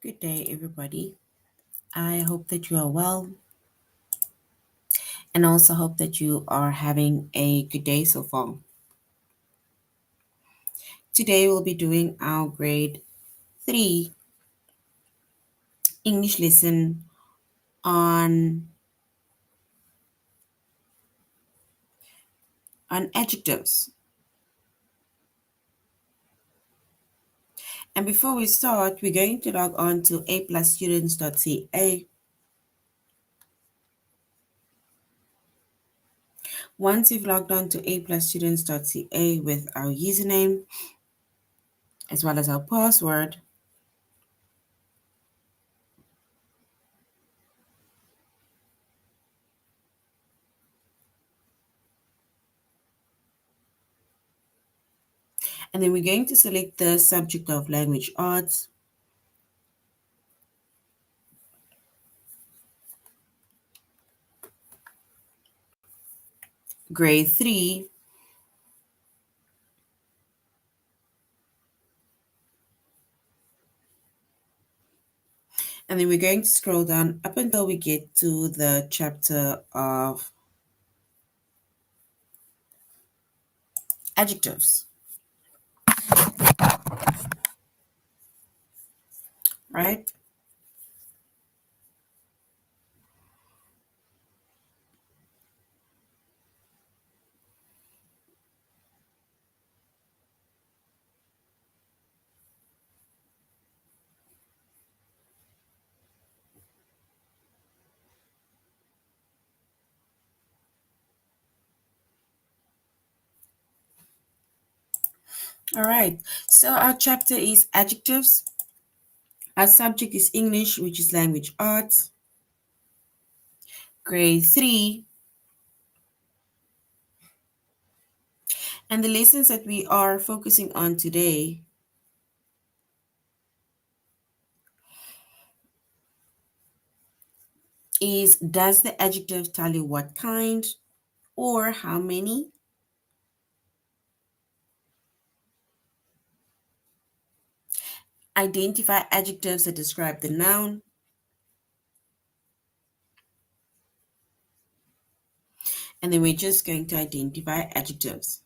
Good day, everybody. I hope that you are well and also hope that you are having a good day so far. Today, we'll be doing our grade 3 English lesson on, on adjectives. And before we start, we're going to log on to aplusstudents.ca. Once you've logged on to aplusstudents.ca with our username as well as our password, and then we're going to select the subject of language arts, grade 3, and then we're going to scroll down up until we get to the chapter of adjectives, right? All right, so our chapter is adjectives. Our subject is English, which is language arts, grade 3. And the lessons that we are focusing on today is, does the adjective tell you what kind or how many? Identify adjectives that describe the noun. And then we're just going to identify adjectives.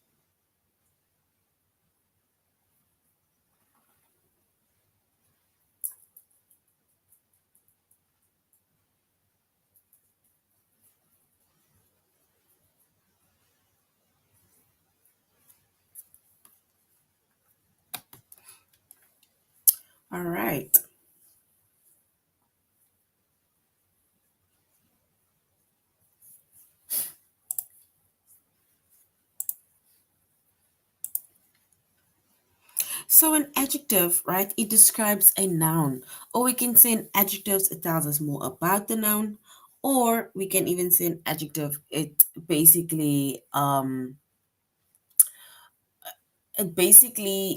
All right. So an adjective, right, it describes a noun. Or we can say an adjective, it tells us more about the noun. Or we can even say an adjective, it basically,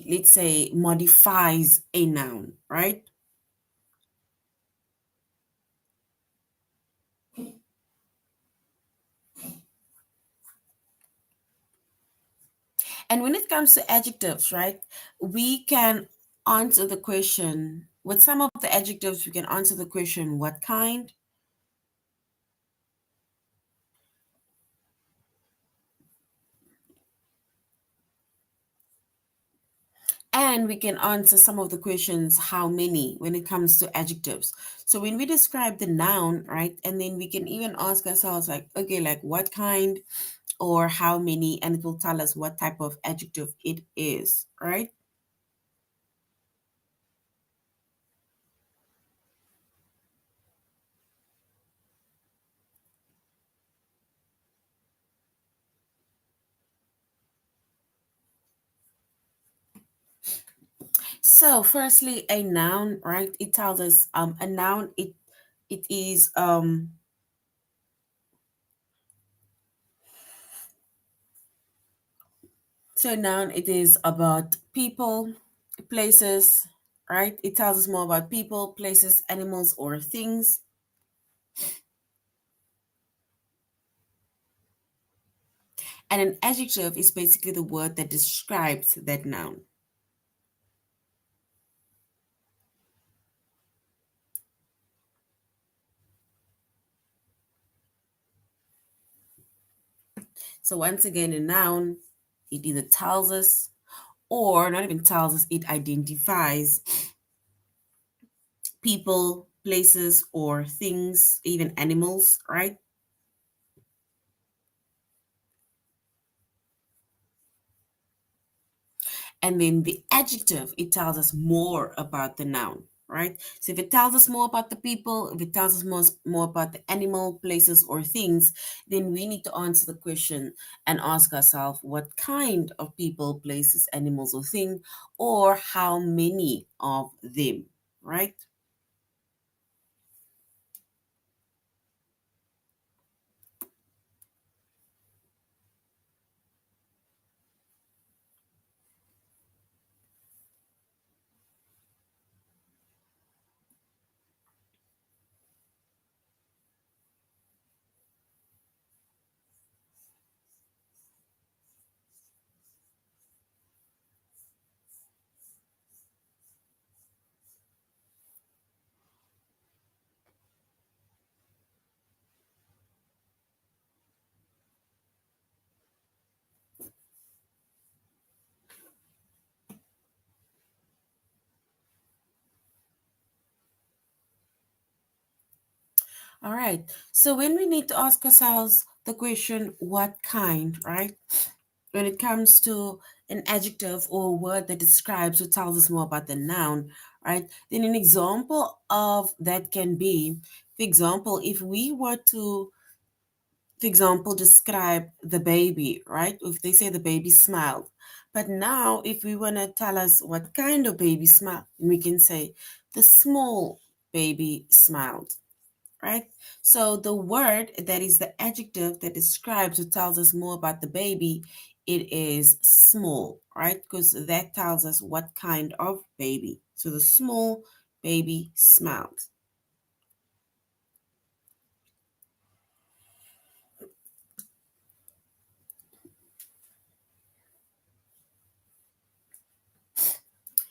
let's say, modifies a noun, right? And when it comes to adjectives, right, we can answer the question, with some of the adjectives, we can answer the question, what kind? And we can answer some of the questions, how many, when it comes to adjectives. So when we describe the noun, right, and then we can even ask ourselves, like, okay, like what kind or how many, and it will tell us what type of adjective it is, right? So firstly, a noun, right? It tells us a noun, it is so noun, it is about people, places, right? It tells us more about people, places, animals, or things. And an adjective is basically the word that describes that noun. So once again, a noun, it either tells us or not even tells us, it identifies people, places, or things, even animals, right? And then the adjective, it tells us more about the noun, right? So if it tells us more about the people, if it tells us more about the animal, places, or things, then we need to answer the question and ask ourselves what kind of people, places, animals, or thing, or how many of them, right? All right. So when we need to ask ourselves the question, what kind, right? When it comes to an adjective or a word that describes or tells us more about the noun, right? Then an example of that can be, for example, if we were to, for example, describe the baby, right? If they say the baby smiled. But now, if we want to tell us what kind of baby smiled, we can say the small baby smiled, right? So the word that is the adjective that describes or tells us more about the baby, it is small, right? Because that tells us what kind of baby. So the small baby smiled.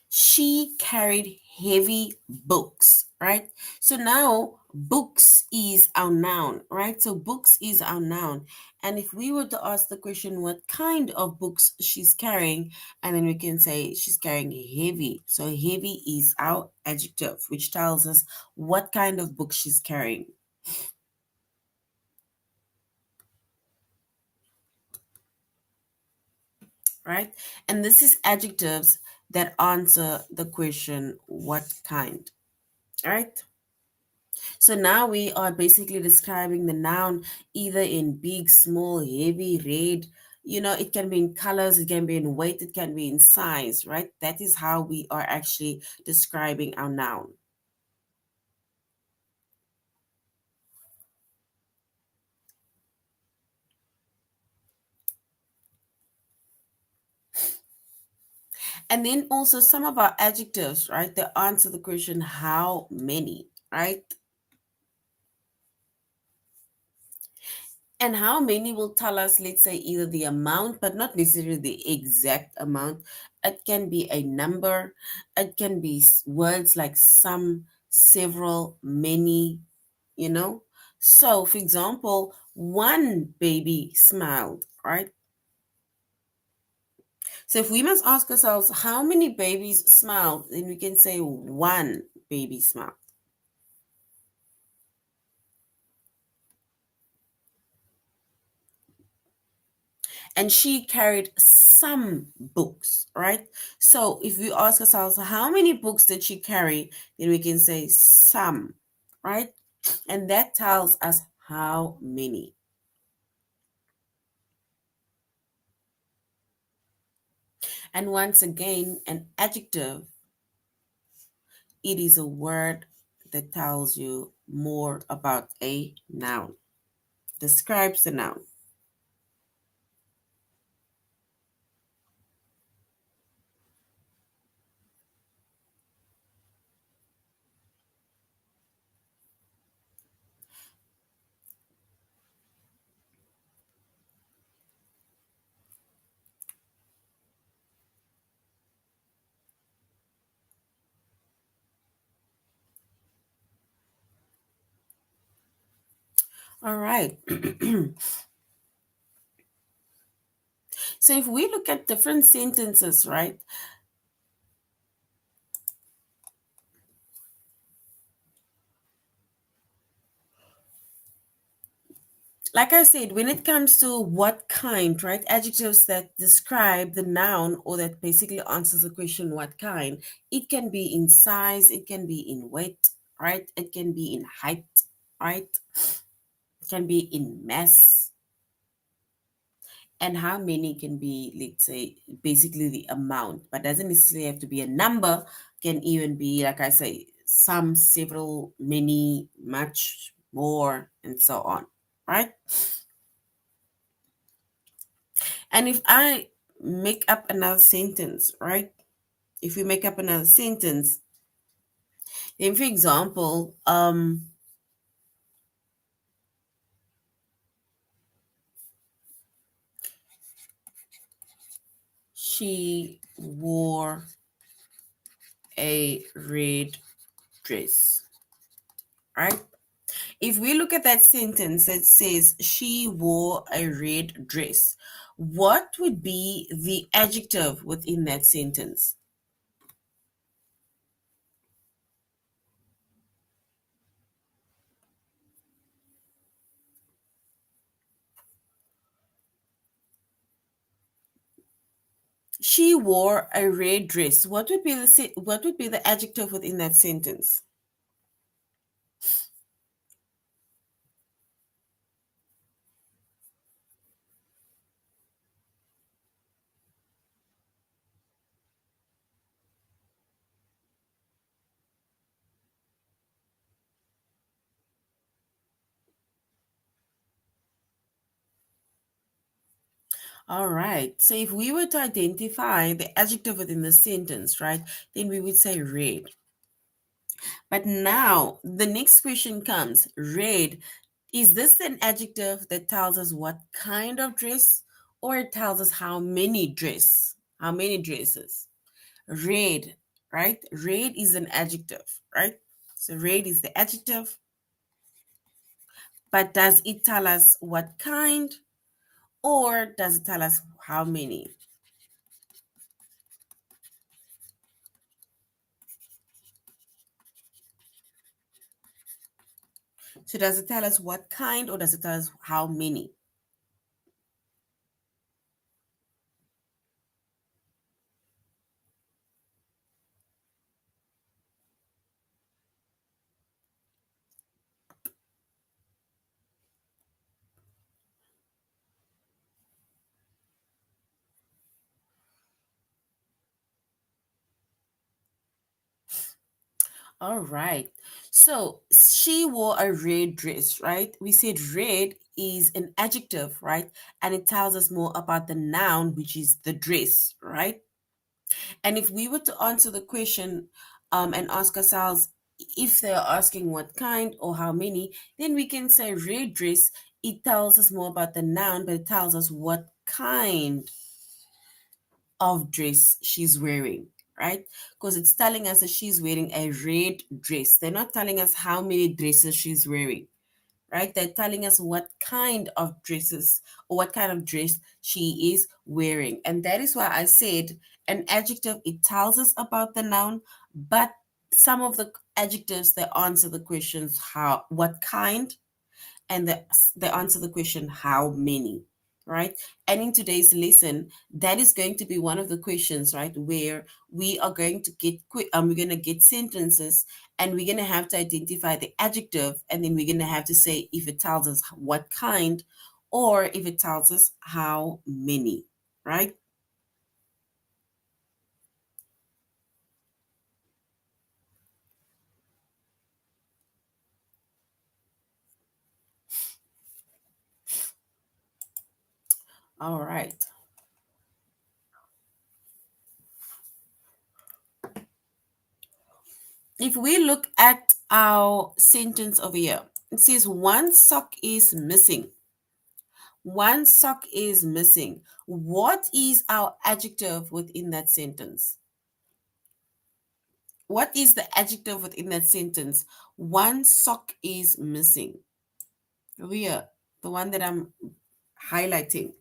She carried heavy books, right? So now books is our noun, right? So books is our noun. And if we were to ask the question, what kind of books she's carrying, and then we can say she's carrying heavy. So heavy is our adjective, which tells us what kind of book she's carrying, right? And this is adjectives that answer the question, what kind, right? So now we are basically describing the noun either in big, small, heavy, red. It can be in colors, it can be in weight, it can be in size, right? That is how we are actually describing our noun. And then also some of our adjectives, right? They answer the question, how many, right? And how many will tell us, let's say, either the amount, but not necessarily the exact amount. It can be a number, it can be words like some, several, many, you know. So, for example, one baby smiled, right? So, if we must ask ourselves, how many babies smiled, then we can say one baby smiled. And she carried some books, right? So if we ask ourselves, how many books did she carry? Then we can say some, right? And that tells us how many. And once again, an adjective, it is a word that tells you more about a noun, describes the noun. All right. So if we look at different sentences, right? Like I said, when it comes to what kind, right? Adjectives that describe the noun or that basically answers the question what kind, it can be in size, it can be in weight, right? It can be in height, right? It can be in mass, and how many can be, let's say, basically the amount, but doesn't necessarily have to be a number, can even be, like I say, some, several, many, much, more, and so on, right? And if I make up another sentence, right? If we make up another sentence, then for example, she wore a red dress, right? If we look at that sentence that says she wore a red dress, what would be the adjective within that sentence? She wore a red dress. What would be what would be the adjective within that sentence? All right. So if we were to identify the adjective within the sentence, right, then we would say red. But now the next question comes, red. Is this an adjective that tells us what kind of dress, or it tells us how many dress, how many dresses? Red, right? Red is an adjective, right? So red is the adjective, but does it tell us what kind, or does it tell us how many? So does it tell us what kind, or does it tell us how many? All right. So she wore a red dress, right? We said red is an adjective, right? And it tells us more about the noun, which is the dress, right? And if we were to answer the question and ask ourselves if they're asking what kind or how many, then we can say red dress. It tells us more about the noun, but it tells us what kind of dress she's wearing, right? Because it's telling us that she's wearing a red dress. They're not telling us how many dresses she's wearing, right? They're telling us what kind of dresses or what kind of dress she is wearing. And that is why I said an adjective, it tells us about the noun, but some of the adjectives they answer the questions how, what kind, and they answer the question how many, right? And in today's lesson, that is going to be one of the questions, right, where we are going to get we're going to get sentences, and we're going to have to identify the adjective, and then we're going to have to say if it tells us what kind, or if it tells us how many, right? All right. If we look at our sentence over here, it says one sock is missing. One sock is missing. What is our adjective within that sentence? What is the adjective within that sentence? One sock is missing. Over here, the one that I'm highlighting.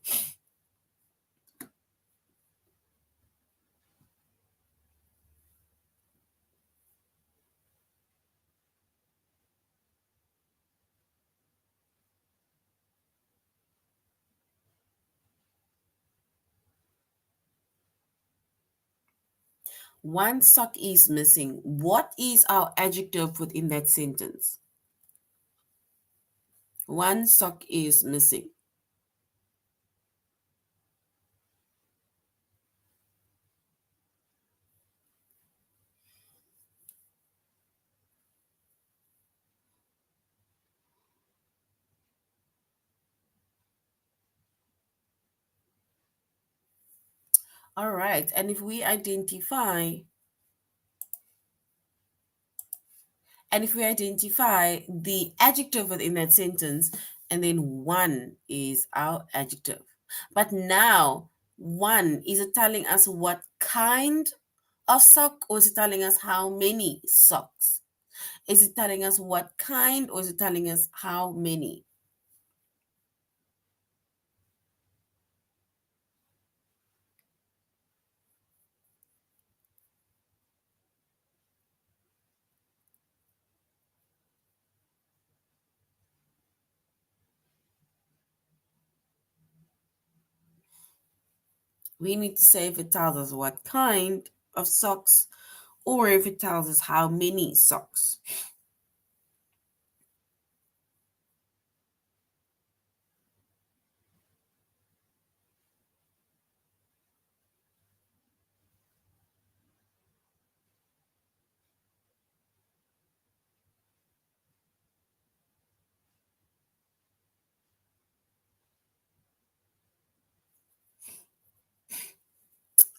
One sock is missing. What is our adjective within that sentence? One sock is missing. All right. And if we identify the adjective within that sentence, and then one is our adjective. But now, one, is it telling us what kind of sock, or is it telling us how many socks? Is it telling us what kind, or is it telling us how many? We need to say if it tells us what kind of socks, or if it tells us how many socks.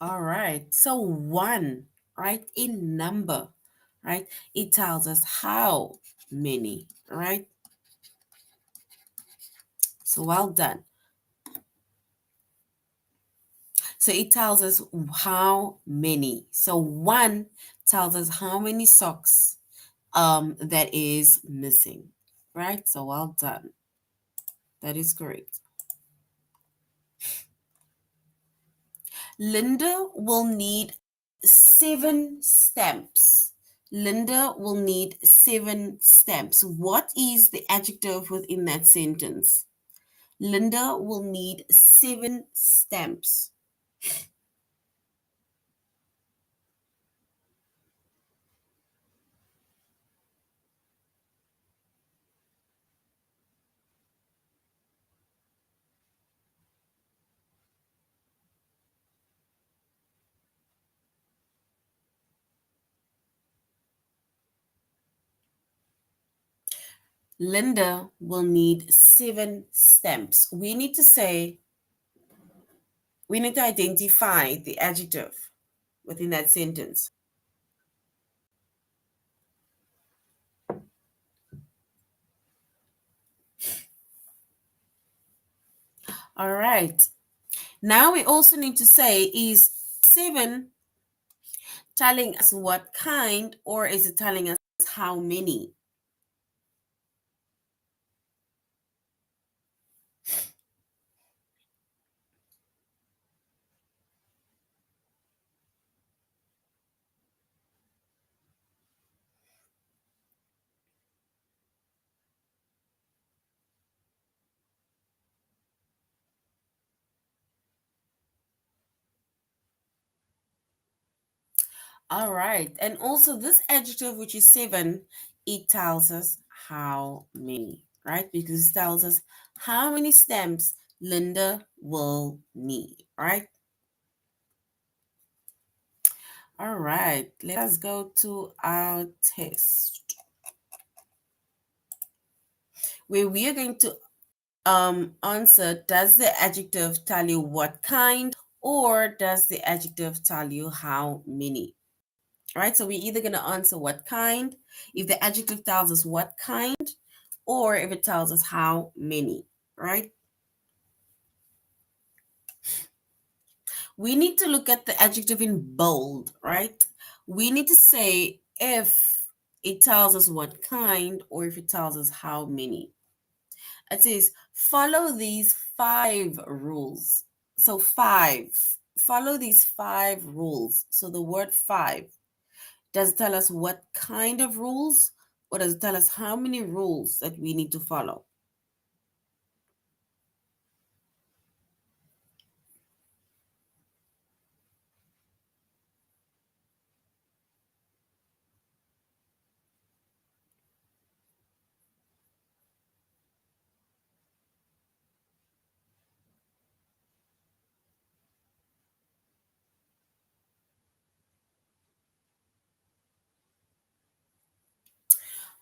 All right. So one, right, in number, right, it tells us how many, right? So well done. So it tells us how many. So one tells us how many socks that is missing, right? So well done. That is correct. Linda will need 7 stamps. Linda will need 7 stamps. What is the adjective within that sentence? Linda will need 7 stamps. Linda will need 7 stamps. We need to identify the adjective within that sentence. All right. Now we also need to say, is 7 telling us what kind, or is it telling us how many? All right. And also this adjective, which is 7, it tells us how many, right? Because it tells us how many stamps Linda will need, right? All right. Let us go to our test, where we are going to answer, does the adjective tell you what kind, or does the adjective tell you how many? All right, so we're either going to answer what kind, if the adjective tells us what kind, or if it tells us how many, right? We need to look at the adjective in bold, right? We need to say if it tells us what kind, or if it tells us how many. It says, follow these 5 rules. So, follow these 5 rules. So, the word 5, does it tell us what kind of rules, or does it tell us how many rules that we need to follow?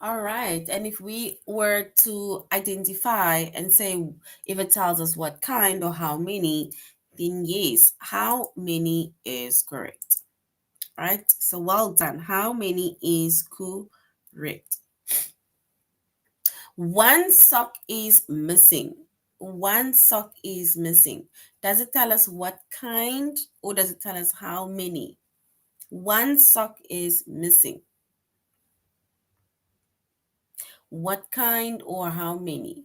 All right. And if we were to identify and say if it tells us what kind or how many, then yes, how many is correct. Right? So well done. How many is correct? One sock is missing. One sock is missing. Does it tell us what kind or does it tell us how many? One sock is missing. What kind or how many?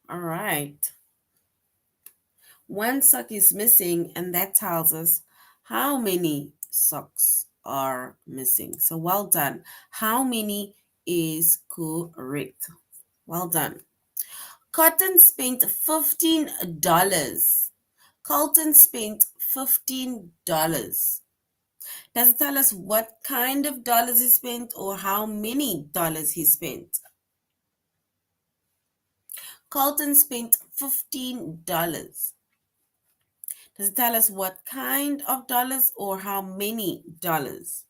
All right. One sock is missing, and that tells us how many socks are missing. So well done. How many is correct? Well done. Cotton spent $15. Colton spent $15. Does it tell us what kind of dollars he spent or how many dollars he spent? Colton spent $15. Does it tell us what kind of dollars or how many dollars?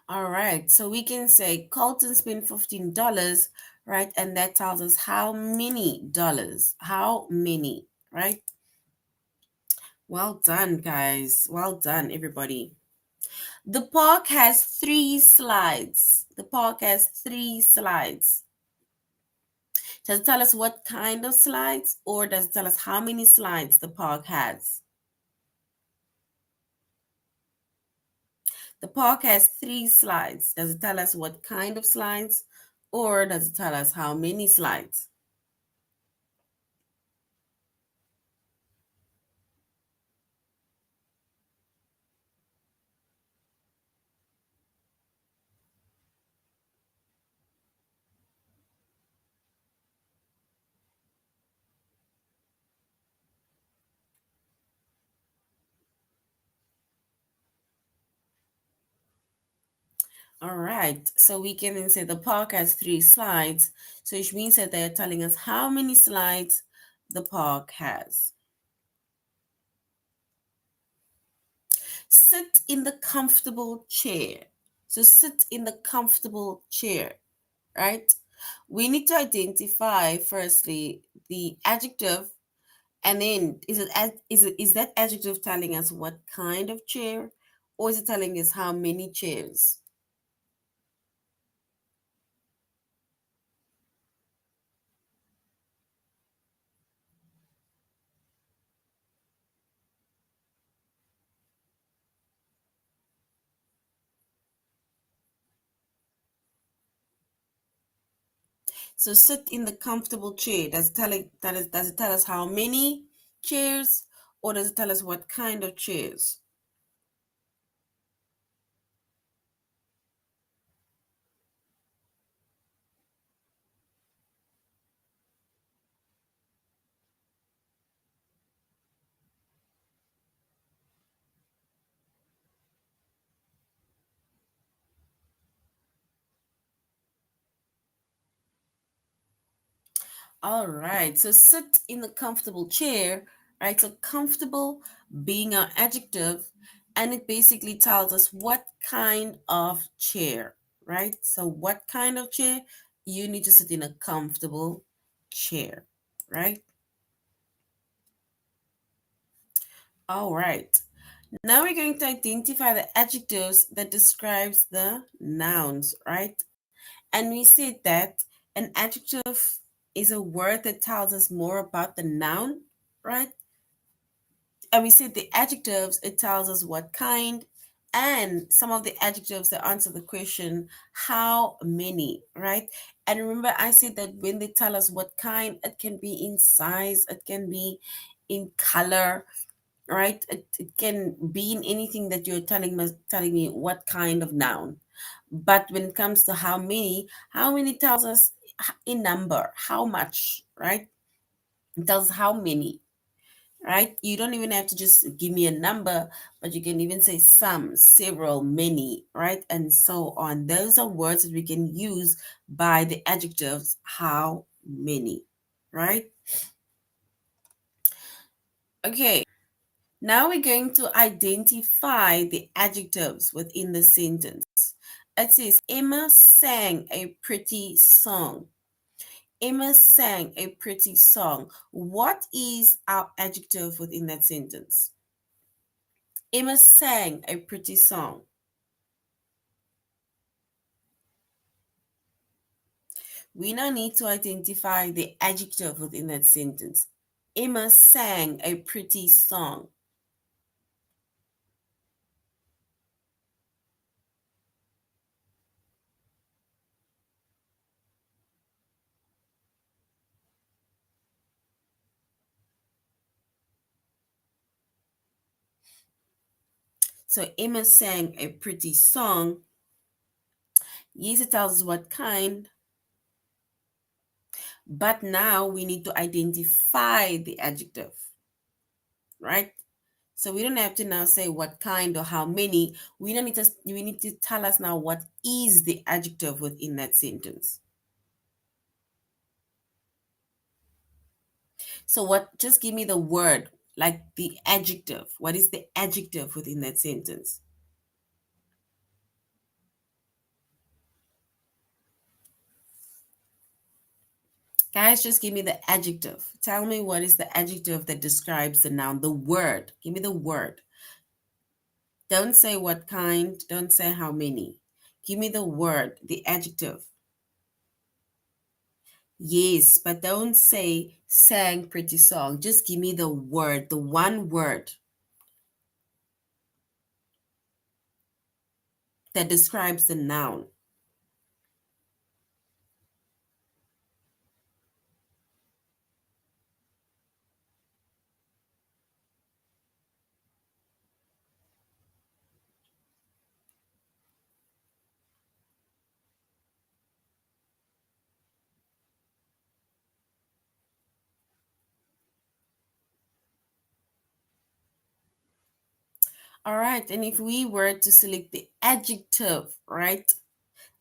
All right, so we can say Colton spent $15, right? And that tells us how many dollars, how many, right? Well done, guys. Well done, everybody. The park has three slides. The park has three slides. Does it tell us what kind of slides or does it tell us how many slides the park has? The park has three slides. Does it tell us what kind of slides or does it tell us how many slides? All right, so we can then say the park has three slides. So which means that they're telling us how many slides the park has. Sit in the comfortable chair. So sit in the comfortable chair, right? We need to identify firstly the adjective, and then is that adjective telling us what kind of chair, or is it telling us how many chairs? So sit in the comfortable chair. Does it tell us how many chairs, or does it tell us what kind of chairs? All right. So sit in the comfortable chair, right? So comfortable being our adjective, and it basically tells us what kind of chair, right? So what kind of chair? You need to sit in a comfortable chair, right? All right. Now we're going to identify the adjectives that describes the nouns, right? And we said that an adjective is a word that tells us more about the noun, right? And we said the adjectives, it tells us what kind, and some of the adjectives that answer the question, how many, right? And remember, I said that when they tell us what kind, it can be in size, it can be in color, right? It can be in anything that you're telling me what kind of noun. But when it comes to how many tells us in number, how much, right? It tells how many, right? You don't even have to just give me a number, but you can even say some, several, many, right? And so on. Those are words that we can use by the adjectives how many, right? Okay. Now we're going to identify the adjectives within the sentence. It says, Emma sang a pretty song. Emma sang a pretty song. What is our adjective within that sentence? Emma sang a pretty song. We now need to identify the adjective within that sentence. Emma sang a pretty song. So Emma sang a pretty song. Yes, it tells us what kind, but now we need to identify the adjective, right? So we don't have to now say what kind or how many. We need to tell us now what is the adjective within that sentence. So what just give me the word, like the adjective. What is the adjective within that sentence? Guys, just give me the adjective. Tell me what is the adjective that describes the noun, the word. Give me the word. Don't say what kind, don't say how many. Give me the word, the adjective. Yes, but don't say sang pretty song. Just give me the word, the one word that describes the noun. All right, and if we were to select the adjective, right,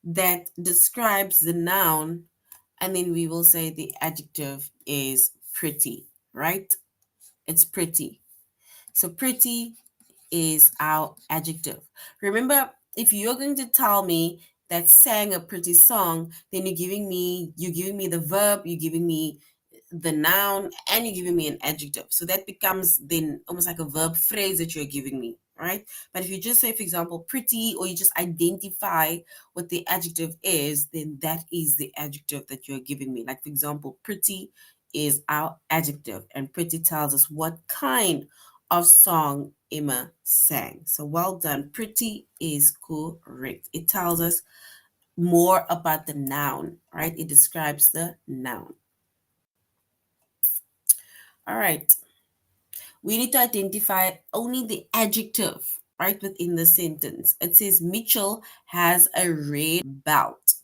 that describes the noun, and then we will say the adjective is pretty, right? It's pretty. So pretty is our adjective. Remember, if you're going to tell me that sang a pretty song, then you're giving me the verb, you're giving me the noun, and you're giving me an adjective. So that becomes then almost like a verb phrase that you're giving me, right? But if you just say, for example, pretty, or you just identify what the adjective is, then that is the adjective that you're giving me. Like, for example, pretty is our adjective, and pretty tells us what kind of song Emma sang. So well done. Pretty is correct. It tells us more about the noun, right? It describes the noun. All right. We need to identify only the adjective, right, within the sentence. It says Mitchell has a red belt.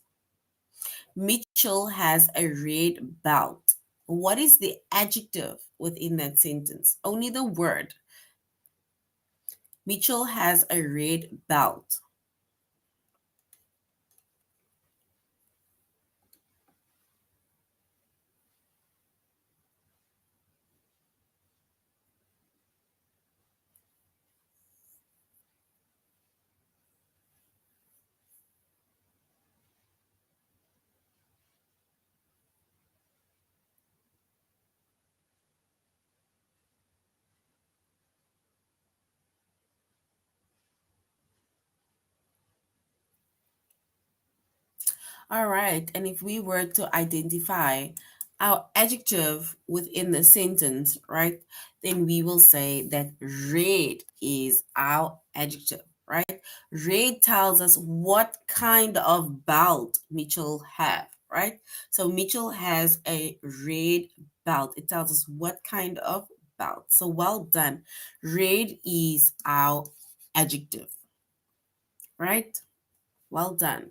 Mitchell has a red belt. What is the adjective within that sentence? Only the word. Mitchell has a red belt. All right. And if we were to identify our adjective within the sentence, right, then we will say that red is our adjective, right? Red tells us what kind of belt Mitchell have, right? So Mitchell has a red belt. It tells us what kind of belt. So well done. Red is our adjective, right? Well done.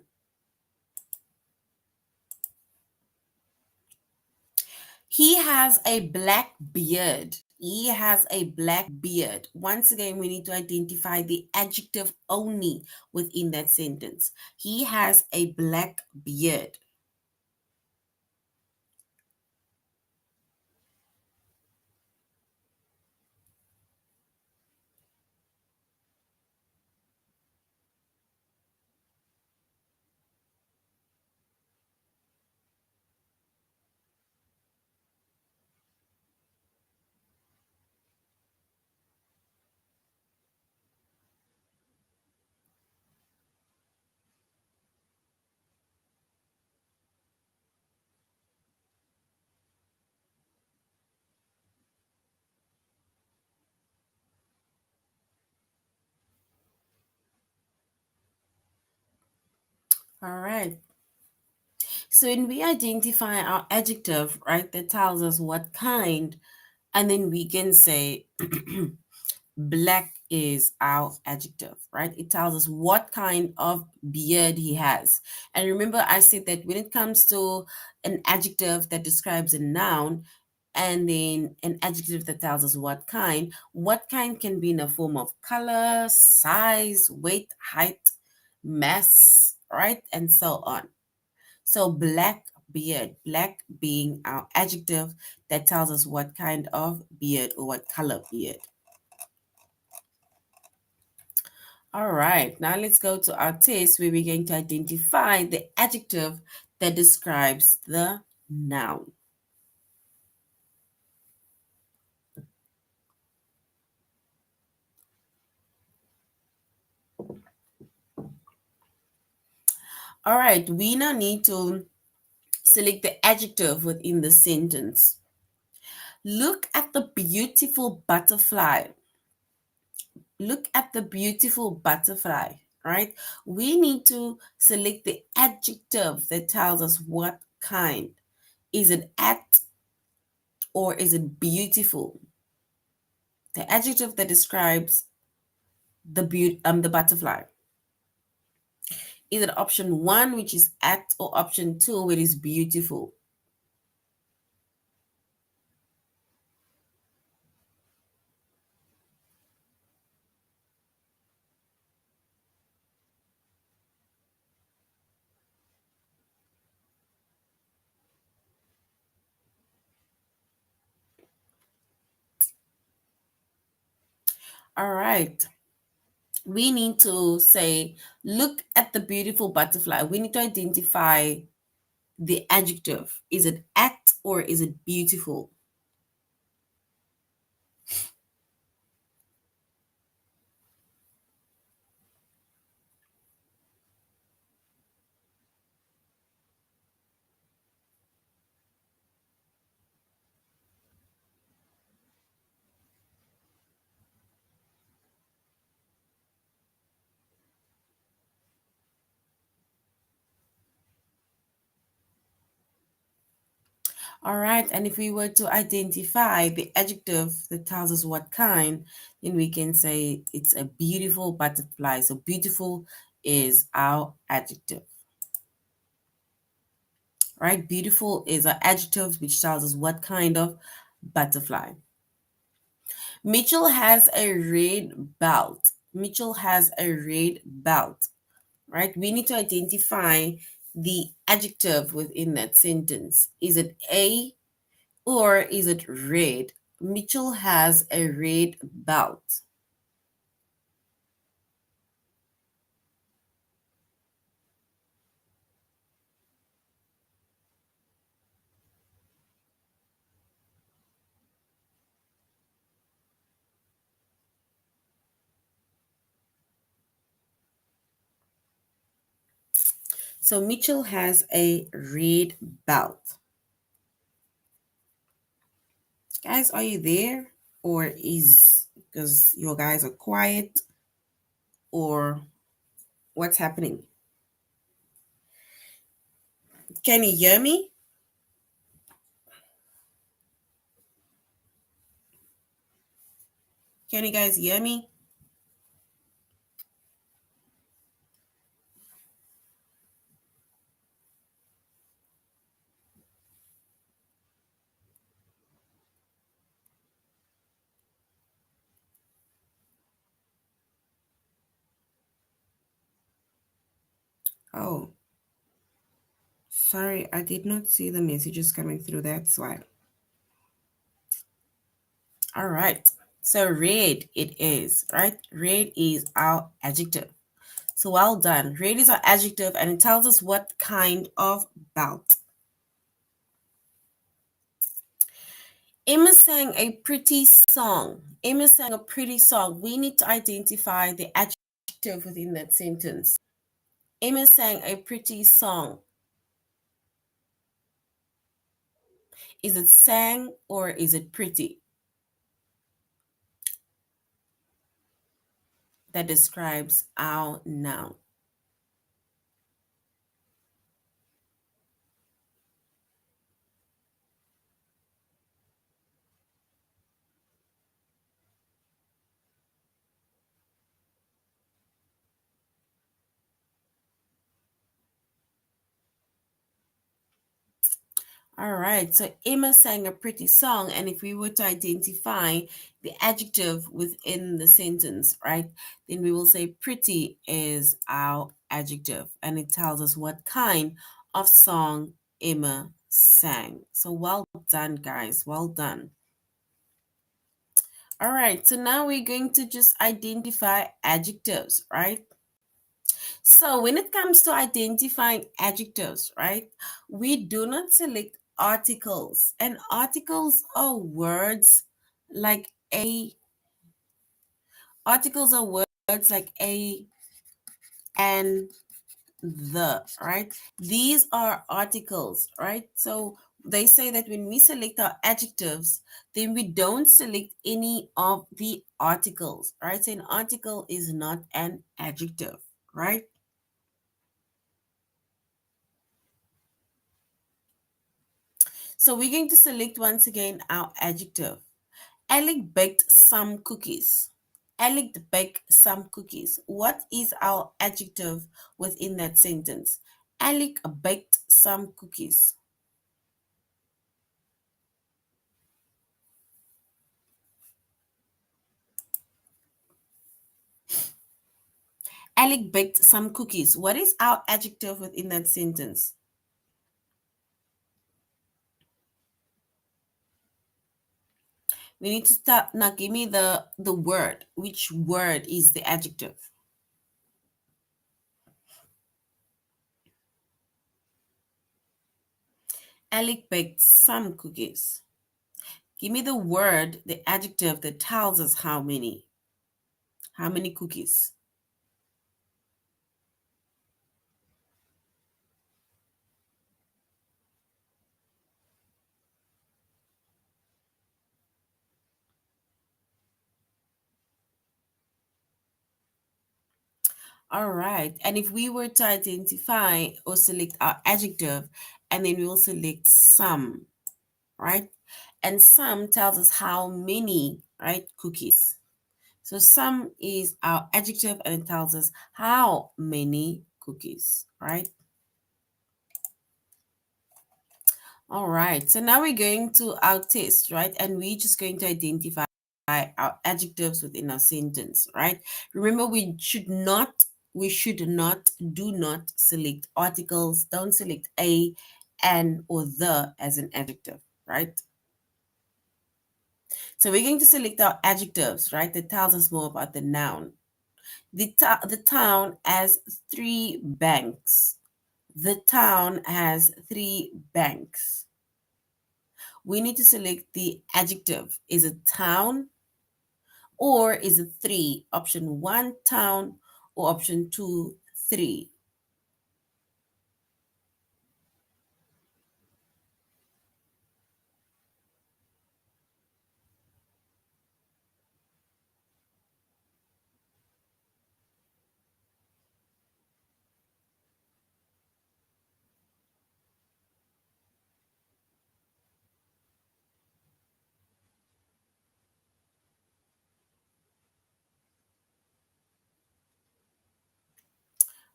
He has a black beard. He has a black beard. Once again, we need to identify the adjective only within that sentence. He has a black beard. All right. So when we identify our adjective, right, that tells us what kind, and then we can say black is our adjective, right? It tells us what kind of beard he has. And remember, I said that when it comes to an adjective that describes a noun, and then an adjective that tells us what kind can be in a form of color, size, weight, height, mass, right? And so on. So black being our adjective that tells us what kind of beard or what color beard. All right, now let's go to our test where we're going to identify the adjective that describes the noun. All right, we now need to select the adjective within the sentence. Look at the beautiful butterfly. Look at the beautiful butterfly, right? We need to select the adjective that tells us what kind. Is it at or is it beautiful? The adjective that describes the butterfly. Is it option one, which is at, or option two, which is beautiful? All right. We need to say, look at the beautiful butterfly. We need to identify the adjective. Is it at or is it beautiful? All right. And if we were to identify the adjective that tells us what kind, then we can say it's a beautiful butterfly. So beautiful is our adjective, right? Beautiful is our adjective, which tells us what kind of butterfly. Mitchell has a red belt. Mitchell has a red belt, right? We need to identify the adjective within that sentence. Is it a or is it red? Mitchell has a red belt. So Mitchell has a red belt. Guys, are you there? Or is because your guys are quiet? Or what's happening? Can you hear me? Can you guys hear me? Oh, sorry, I did not see the messages coming through. That's why. All right. So red it is, right? Red is our adjective. So well done. Red is our adjective and it tells us what kind of belt. Emma sang a pretty song. Emma sang a pretty song. We need to identify the adjective within that sentence. Emma sang a pretty song. Is it sang or is it pretty? That describes our noun. All right, so Emma sang a pretty song, and if we were to identify the adjective within the sentence, right, then we will say pretty is our adjective, and it tells us what kind of song Emma sang. So well done, guys, well done. All right, so now we're going to just identify adjectives, right? So when it comes to identifying adjectives, right, we do not select articles. And articles are words like articles are words like a and the, right? These are articles, right? So they say that when we select our adjectives, then we don't select any of the articles, right? So an article is not an adjective, right? So we're going to select once again our adjective. Alec baked some cookies. Alec baked some cookies. What is our adjective within that sentence? Alec baked some cookies. Alec baked some cookies. What is our adjective within that sentence? We need to start now. Give me the word. Which word is the adjective? Alec baked some cookies. Give me the word, the adjective that tells us how many. How many cookies? All right. And if we were to identify or select our adjective, and then we will select some, right? And some tells us how many, right, cookies. So some is our adjective and it tells us how many cookies, right? All right. So now we're going to our test, right? And we're just going to identify our adjectives within our sentence, right? Remember, do not select articles. Don't select a, an, or the as an adjective, right? So we're going to select our adjectives, right? That tells us more about the noun. The town has three banks. The town has three banks. We need to select the adjective. Is it town or is it three? Option one, town, or option two, three.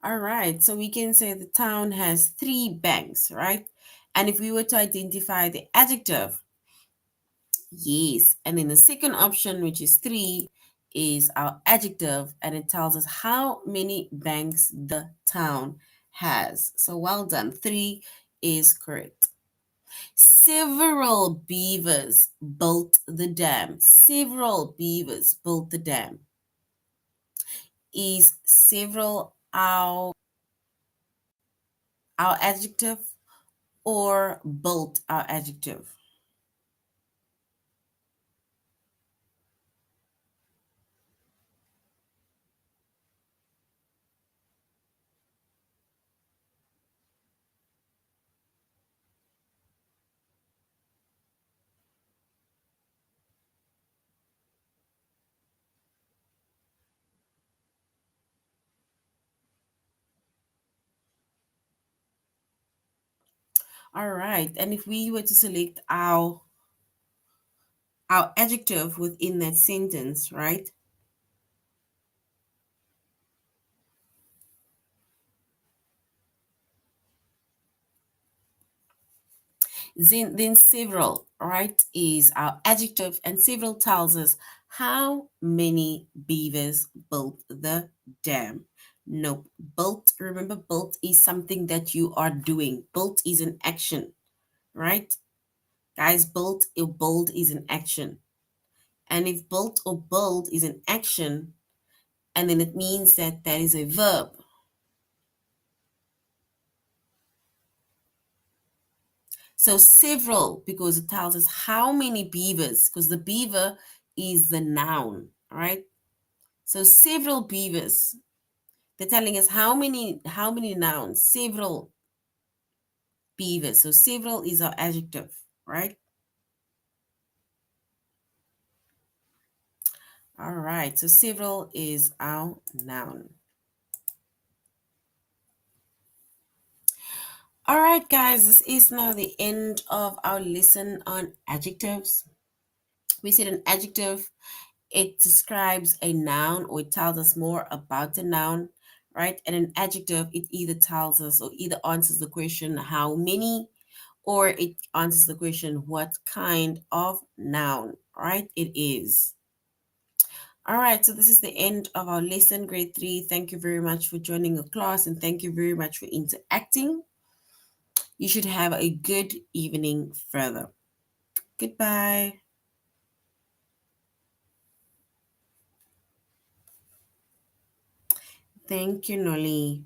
All right, so we can say the town has three banks, right? And if we were to identify the adjective, yes. And then the second option, which is three, is our adjective, and it tells us how many banks the town has. So well done. Three is correct. Several beavers built the dam. Several beavers built the dam. Is several our adjective or built our adjective? All right. And if we were to select our adjective within that sentence, right? Then several, right, is our adjective, and several tells us how many beavers built the dam. Nope. Built, remember, built is something that you are doing. Built is an action, right? Guys, built or build is an action. And if built or build is an action, and then it means that that is a verb. So several, because it tells us how many beavers, because the beaver is the noun, right? So several beavers. They're telling us how many nouns, several beavers. So several is our adjective, right? All right. So several is our noun. All right, guys, this is now the end of our lesson on adjectives. We said an adjective, it describes a noun or it tells us more about the noun, right? And an adjective, it either tells us or either answers the question how many, or it answers the question what kind of noun, right? It is. All right, so this is the end of our lesson, grade 3. Thank you very much for joining the class and thank you very much for interacting. You should have a good evening further. Goodbye. Thank you, Nolly.